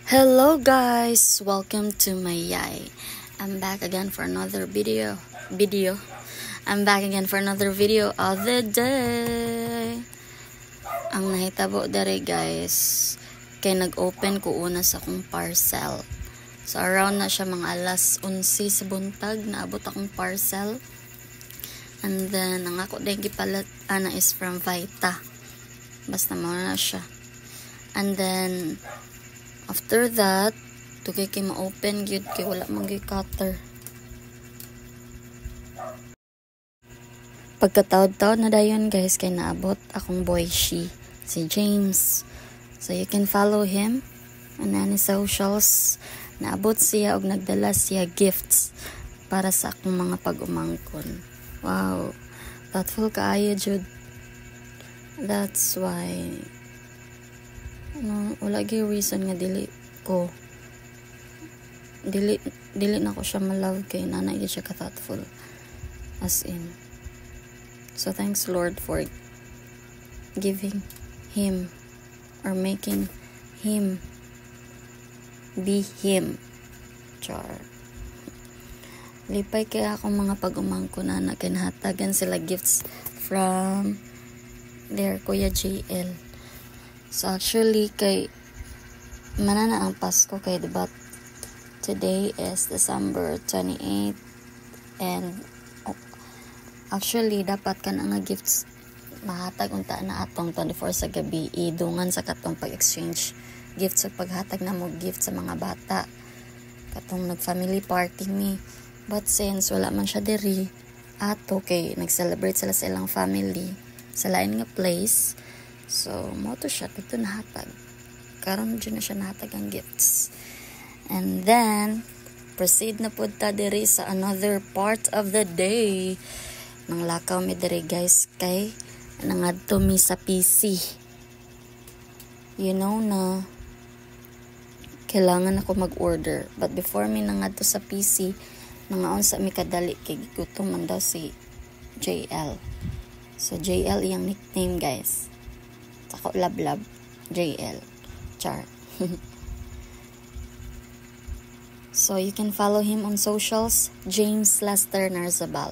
Hello guys, welcome to my yay. I'm back again for another video. I'm back again for another video of the day. Ang nahitabo dere guys, kay nag-open ko una sa akong parcel. So around na siya mga alas 11 sa buntag, naabot akong parcel. And then ang ako din gipalit ana is from Vita. Basta mo na siya. And then after that, tugay kay ma-open gyud kay wala man gyud cutter. Pagkataod-taod na dayon guys kay naabot akong boy si James. So you can follow him on any socials. Naabot siya og nagdala siya gifts para sa akong mga pag-umangkon. Wow, thoughtful kaayo jud. That's why wala gyud reason nga dili na ko siya malove kay nanay gyud siya ka thoughtful, as in. So thanks Lord for giving him or making him be him. Char. Lipay kaya akong mga pag-umangko na kinahatagan sila gifts from their Kuya JL. So actually kay manana ang Pasko kay diba today is December 28 and actually dapat ka na nga gifts mahatag unta na atong 24 sa gabi idungan sa katong pag-exchange gifts sa paghatag na mo gift sa mga bata katong nag-family party mi. But since wala man siya diri ato kay nag-celebrate sila sa ilang family sa lain nga place. So, mo to siya, dito nahatag. Karon dyan na siya nahatag ang gifts. And then, proceed na po ta diri sa another part of the day. Nang lakaw mi diri guys, kay nangadto mi sa PC. You know na, kailangan ako mag-order. But before mi nangadto sa PC, nangaon sa mi kadali, kay gutom man daw si JL. So, JL iyang nickname guys. Ako lab JL Char. So you can follow him on socials, James Lester Narzabal.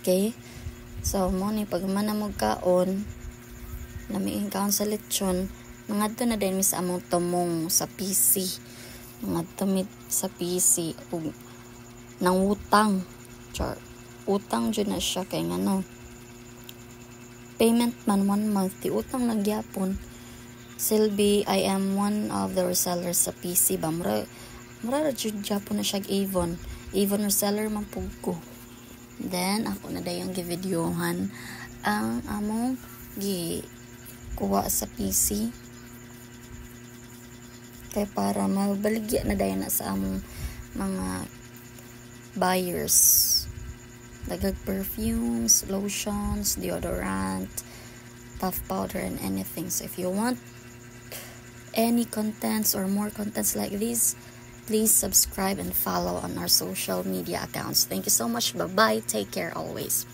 Okay? So mo ni pag manamog kaon lamiin kaon sa lechon, nangadto na din mi sa among tumong sa PC. Nangadto mi sa PC ug nang utang. Char. Utang jud na siya kay ngano. Payment man 1 month, di utang lang gyapon. Silby, I am one of the resellers sa PC ba. Mura jud gyapon na siya Avon reseller man pug ko. Then ako na dayang gi-videohan ang among kuha sa PC. Kay para mabaligya na dayon na sa among mga buyers. Dagag perfumes, lotions, deodorant, puff powder, and anything. So if you want any contents or more contents like these, please subscribe and follow on our social media accounts. Thank you so much. Bye-bye. Take care always.